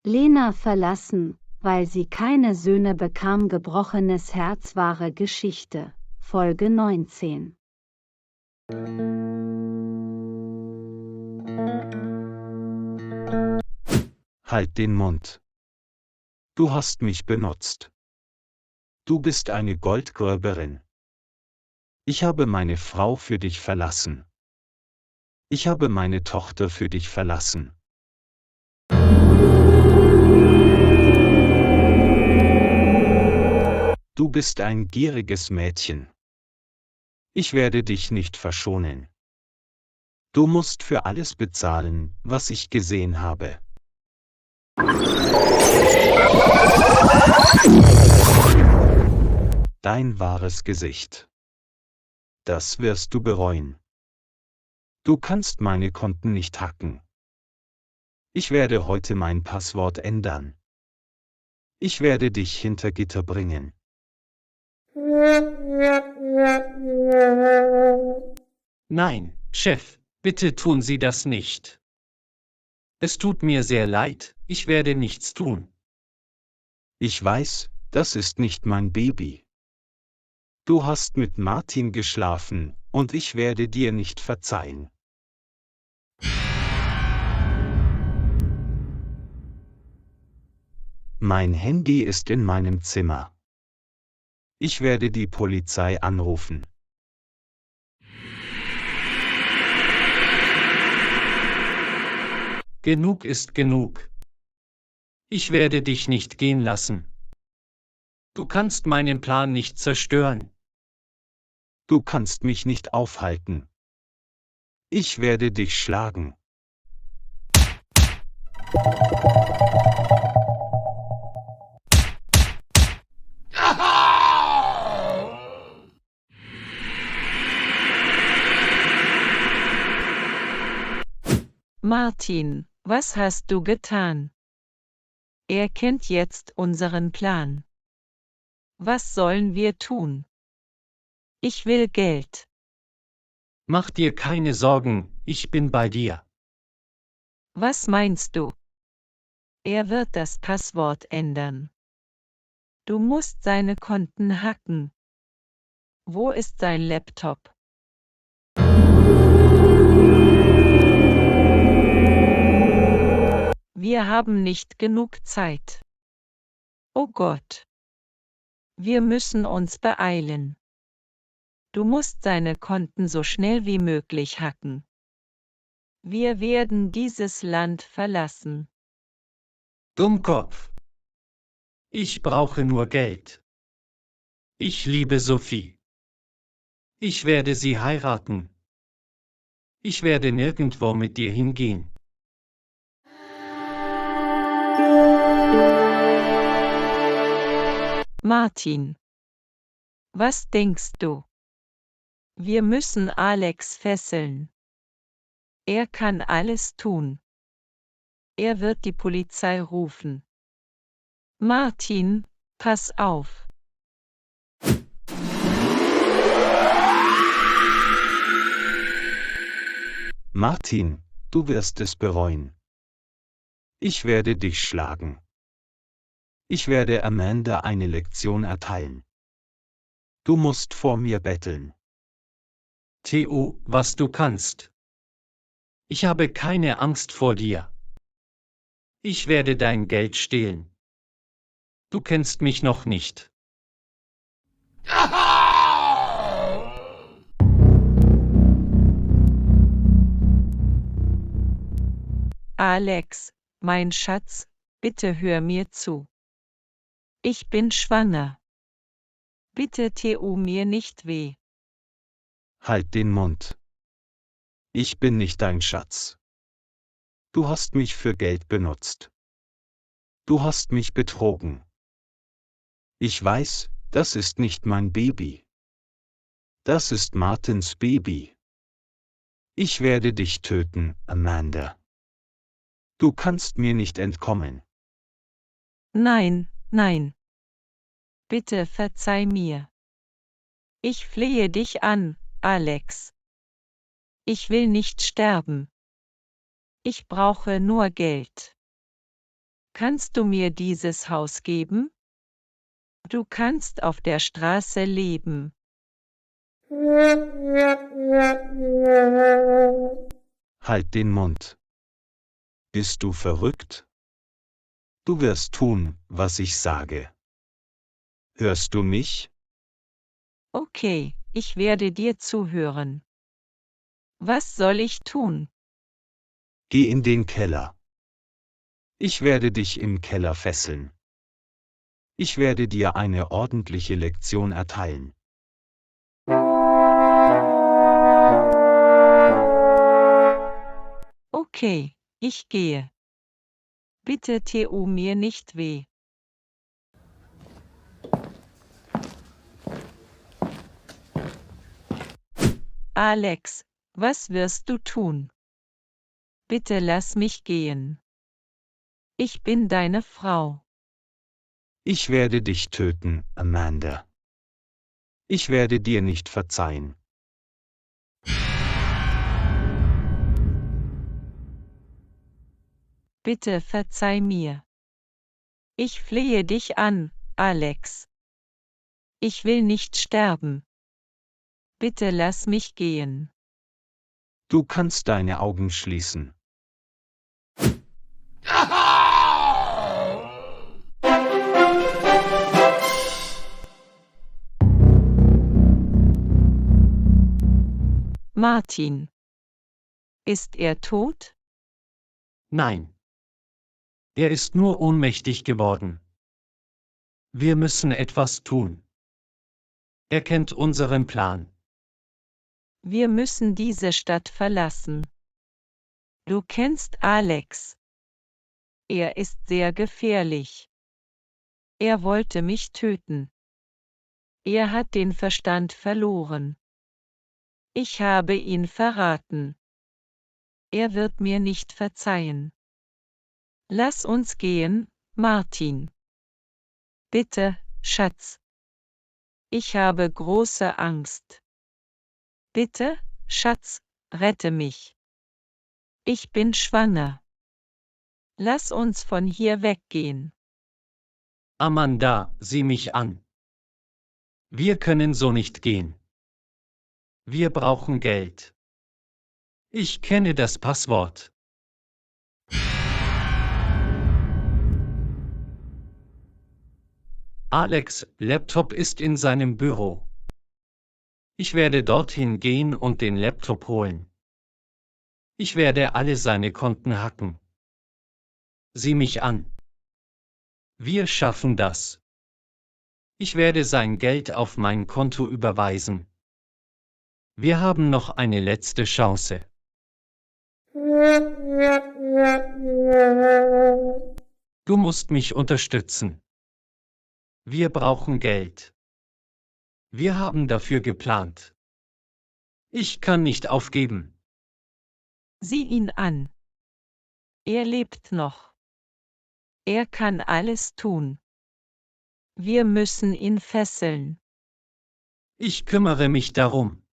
Lena verlassen, weil sie keine Söhne bekam. Gebrochenes Herz. Wahre Geschichte. Folge 19. Halt den Mund. Du hast mich benutzt. Du bist eine Goldgräberin. Ich habe meine Frau für dich verlassen. Ich habe meine Tochter für dich verlassen. Du bist ein gieriges Mädchen. Ich werde dich nicht verschonen. Du musst für alles bezahlen, was ich gesehen habe. Dein wahres Gesicht. Das wirst du bereuen. Du kannst meine Konten nicht hacken. Ich werde heute mein Passwort ändern. Ich werde dich hinter Gitter bringen. Nein, Chef, bitte tun Sie das nicht. Es tut mir sehr leid, ich werde nichts tun. Ich weiß, das ist nicht mein Baby. Du hast mit Martin geschlafen, und ich werde dir nicht verzeihen. Mein Handy ist in meinem Zimmer. Ich werde die Polizei anrufen. Genug ist genug. Ich werde dich nicht gehen lassen. Du kannst meinen Plan nicht zerstören. Du kannst mich nicht aufhalten. Ich werde dich schlagen. Martin, was hast du getan? Er kennt jetzt unseren Plan. Was sollen wir tun? Ich will Geld. Mach dir keine Sorgen, ich bin bei dir. Was meinst du? Er wird das Passwort ändern. Du musst seine Konten hacken. Wo ist sein Laptop? Wir haben nicht genug Zeit. Oh Gott. Wir müssen uns beeilen. Du musst seine Konten so schnell wie möglich hacken. Wir werden dieses Land verlassen. Dummkopf. Ich brauche nur Geld. Ich liebe Sophie. Ich werde sie heiraten. Ich werde nirgendwo mit dir hingehen. Martin. Was denkst du? Wir müssen Alex fesseln. Er kann alles tun. Er wird die Polizei rufen. Martin, pass auf. Martin, du wirst es bereuen. Ich werde dich schlagen. Ich werde Amanda eine Lektion erteilen. Du musst vor mir betteln. Theo, was du kannst. Ich habe keine Angst vor dir. Ich werde dein Geld stehlen. Du kennst mich noch nicht. Alex, mein Schatz, bitte hör mir zu. Ich bin schwanger. Bitte tu mir nicht weh. Halt den Mund. Ich bin nicht dein Schatz. Du hast mich für Geld benutzt. Du hast mich betrogen. Ich weiß, das ist nicht mein Baby. Das ist Martins Baby. Ich werde dich töten, Amanda. Du kannst mir nicht entkommen. Nein, nein. Bitte verzeih mir. Ich flehe dich an, Alex. Ich will nicht sterben. Ich brauche nur Geld. Kannst du mir dieses Haus geben? Du kannst auf der Straße leben. Halt den Mund. Bist du verrückt? Du wirst tun, was ich sage. Hörst du mich? Okay, ich werde dir zuhören. Was soll ich tun? Geh in den Keller. Ich werde dich im Keller fesseln. Ich werde dir eine ordentliche Lektion erteilen. Okay, ich gehe. Bitte tu mir nicht weh. Alex, was wirst du tun? Bitte lass mich gehen. Ich bin deine Frau. Ich werde dich töten, Amanda. Ich werde dir nicht verzeihen. Bitte verzeih mir. Ich flehe dich an, Alex. Ich will nicht sterben. Bitte lass mich gehen. Du kannst deine Augen schließen. Martin. Ist er tot? Nein. Er ist nur ohnmächtig geworden. Wir müssen etwas tun. Er kennt unseren Plan. Wir müssen diese Stadt verlassen. Du kennst Alex. Er ist sehr gefährlich. Er wollte mich töten. Er hat den Verstand verloren. Ich habe ihn verraten. Er wird mir nicht verzeihen. Lass uns gehen, Martin. Bitte, Schatz. Ich habe große Angst. Bitte, Schatz, rette mich. Ich bin schwanger. Lass uns von hier weggehen. Amanda, sieh mich an. Wir können so nicht gehen. Wir brauchen Geld. Ich kenne das Passwort. Alex' Laptop ist in seinem Büro. Ich werde dorthin gehen und den Laptop holen. Ich werde alle seine Konten hacken. Sieh mich an. Wir schaffen das. Ich werde sein Geld auf mein Konto überweisen. Wir haben noch eine letzte Chance. Du musst mich unterstützen. Wir brauchen Geld. Wir haben dafür geplant. Ich kann nicht aufgeben. Sieh ihn an. Er lebt noch. Er kann alles tun. Wir müssen ihn fesseln. Ich kümmere mich darum.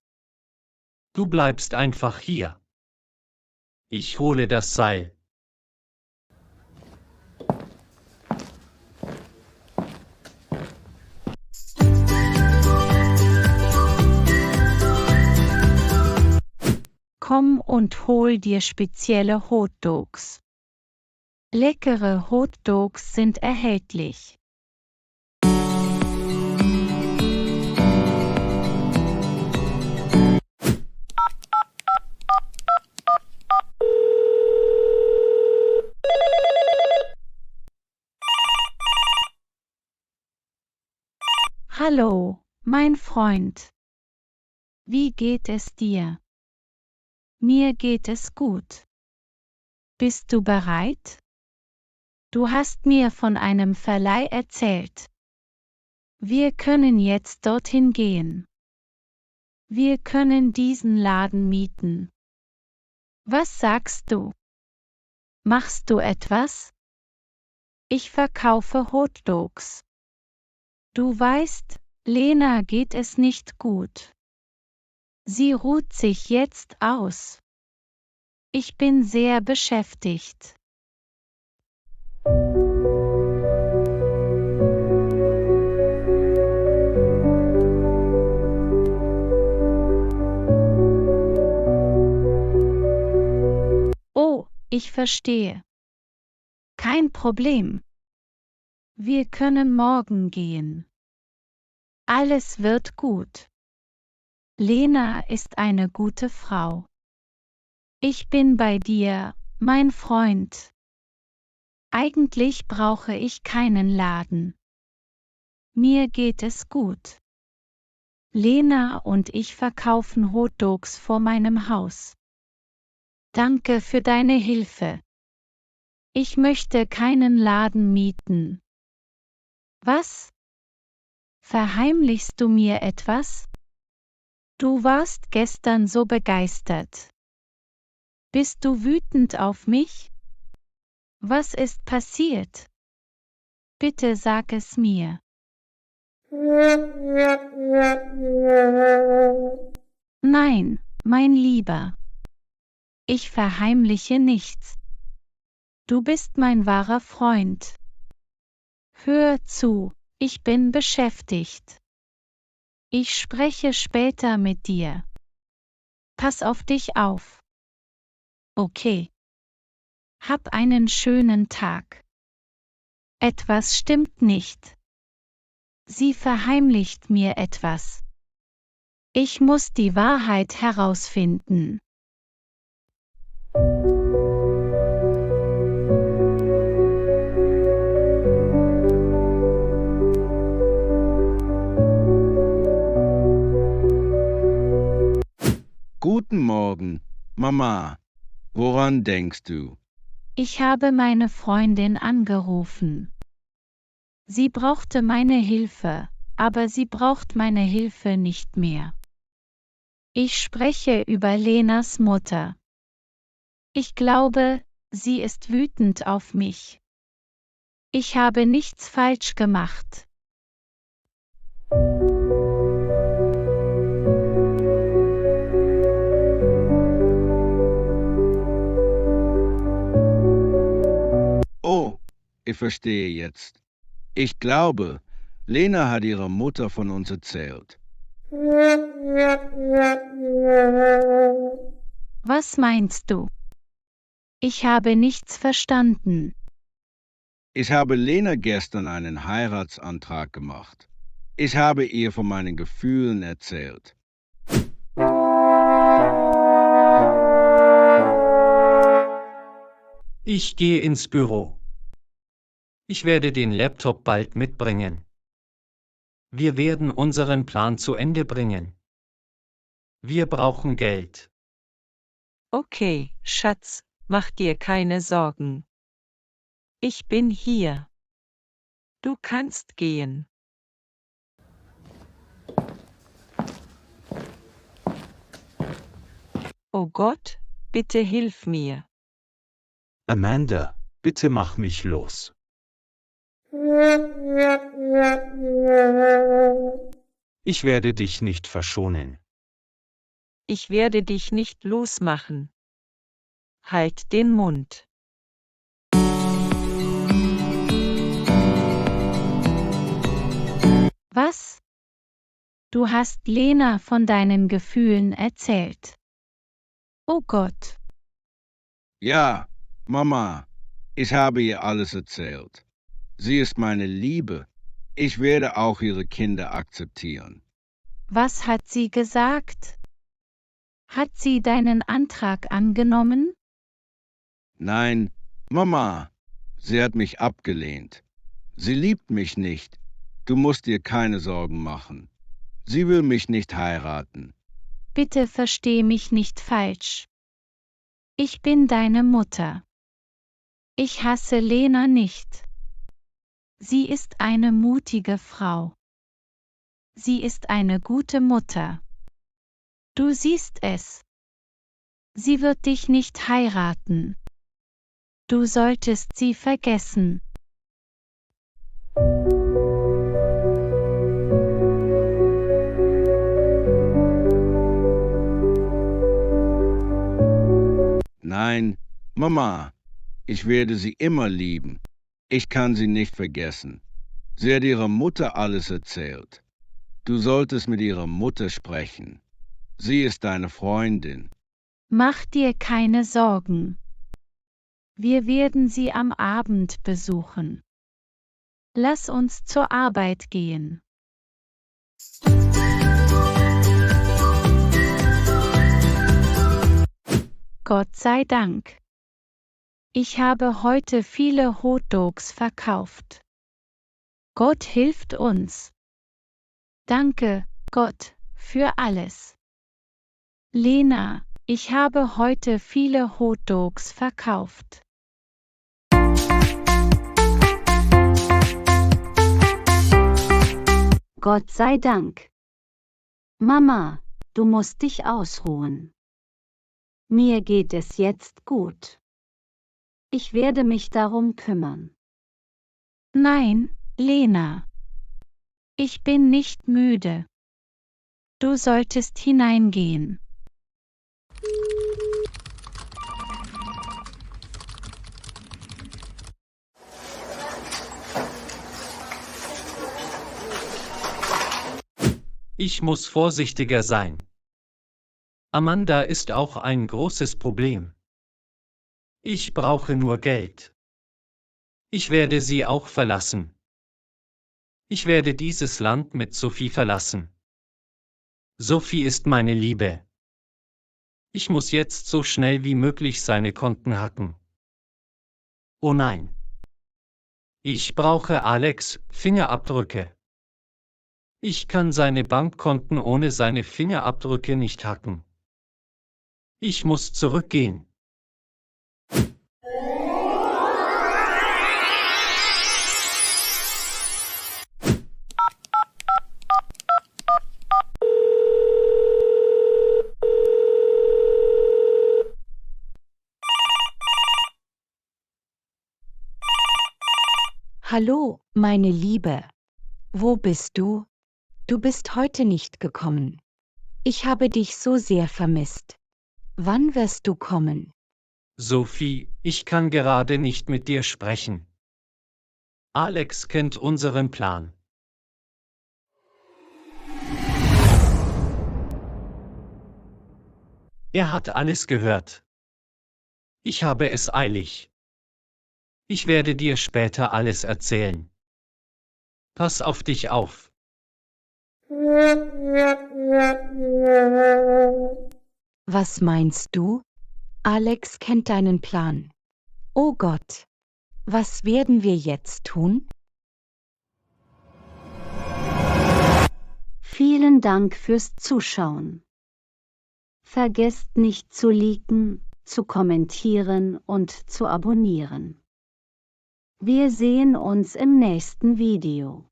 Du bleibst einfach hier. Ich hole das Seil. Komm und hol dir spezielle Hotdogs. Leckere Hotdogs sind erhältlich. Hallo, mein Freund. Wie geht es dir? Mir geht es gut. Bist du bereit? Du hast mir von einem Verleih erzählt. Wir können jetzt dorthin gehen. Wir können diesen Laden mieten. Was sagst du? Machst du etwas? Ich verkaufe Hotdogs. Du weißt, Lena geht es nicht gut. Sie ruht sich jetzt aus. Ich bin sehr beschäftigt. Ich verstehe. Kein Problem. Wir können morgen gehen. Alles wird gut. Lena ist eine gute Frau. Ich bin bei dir, mein Freund. Eigentlich brauche ich keinen Laden. Mir geht es gut. Lena und ich verkaufen Hotdogs vor meinem Haus. Danke für deine Hilfe. Ich möchte keinen Laden mieten. Was? Verheimlichst du mir etwas? Du warst gestern so begeistert. Bist du wütend auf mich? Was ist passiert? Bitte sag es mir. Nein, mein Lieber. Ich verheimliche nichts. Du bist mein wahrer Freund. Hör zu, ich bin beschäftigt. Ich spreche später mit dir. Pass auf dich auf. Okay. Hab einen schönen Tag. Etwas stimmt nicht. Sie verheimlicht mir etwas. Ich muss die Wahrheit herausfinden. Guten Morgen, Mama. Woran denkst du? Ich habe meine Freundin angerufen. Sie brauchte meine Hilfe, aber sie braucht meine Hilfe nicht mehr. Ich spreche über Lenas Mutter. Ich glaube, sie ist wütend auf mich. Ich habe nichts falsch gemacht. Oh, ich verstehe jetzt. Ich glaube, Lena hat ihrer Mutter von uns erzählt. Was meinst du? Ich habe nichts verstanden. Ich habe Lena gestern einen Heiratsantrag gemacht. Ich habe ihr von meinen Gefühlen erzählt. Ich gehe ins Büro. Ich werde den Laptop bald mitbringen. Wir werden unseren Plan zu Ende bringen. Wir brauchen Geld. Okay, Schatz, mach dir keine Sorgen. Ich bin hier. Du kannst gehen. Oh Gott, bitte hilf mir. Amanda, bitte mach mich los. Ich werde dich nicht verschonen. Ich werde dich nicht losmachen. Halt den Mund. Was? Du hast Lena von deinen Gefühlen erzählt. Oh Gott. Ja, Mama, ich habe ihr alles erzählt. Sie ist meine Liebe. Ich werde auch ihre Kinder akzeptieren. Was hat sie gesagt? Hat sie deinen Antrag angenommen? Nein, Mama, sie hat mich abgelehnt. Sie liebt mich nicht. Du musst dir keine Sorgen machen. Sie will mich nicht heiraten. Bitte versteh mich nicht falsch. Ich bin deine Mutter. Ich hasse Lena nicht. Sie ist eine mutige Frau. Sie ist eine gute Mutter. Du siehst es. Sie wird dich nicht heiraten. Du solltest sie vergessen. Nein, Mama, ich werde sie immer lieben. Ich kann sie nicht vergessen. Sie hat ihrer Mutter alles erzählt. Du solltest mit ihrer Mutter sprechen. Sie ist deine Freundin. Mach dir keine Sorgen. Wir werden sie am Abend besuchen. Lass uns zur Arbeit gehen. Gott sei Dank. Ich habe heute viele Hotdogs verkauft. Gott hilft uns. Danke, Gott, für alles. Lena, ich habe heute viele Hotdogs verkauft. Gott sei Dank. Mama, du musst dich ausruhen. Mir geht es jetzt gut. Ich werde mich darum kümmern. Nein, Lena. Ich bin nicht müde. Du solltest hineingehen. Ich muss vorsichtiger sein. Amanda ist auch ein großes Problem. Ich brauche nur Geld. Ich werde sie auch verlassen. Ich werde dieses Land mit Sophie verlassen. Sophie ist meine Liebe. Ich muss jetzt so schnell wie möglich seine Konten hacken. Oh nein. Ich brauche Alex' Fingerabdrücke. Ich kann seine Bankkonten ohne seine Fingerabdrücke nicht hacken. Ich muss zurückgehen. Hallo, meine Liebe. Wo bist du? Du bist heute nicht gekommen. Ich habe dich so sehr vermisst. Wann wirst du kommen? Sophie, ich kann gerade nicht mit dir sprechen. Alex kennt unseren Plan. Er hat alles gehört. Ich habe es eilig. Ich werde dir später alles erzählen. Pass auf dich auf. Was meinst du? Alex kennt deinen Plan. Oh Gott. Was werden wir jetzt tun? Vielen Dank fürs Zuschauen. Vergesst nicht zu liken, zu kommentieren und zu abonnieren. Wir sehen uns im nächsten Video.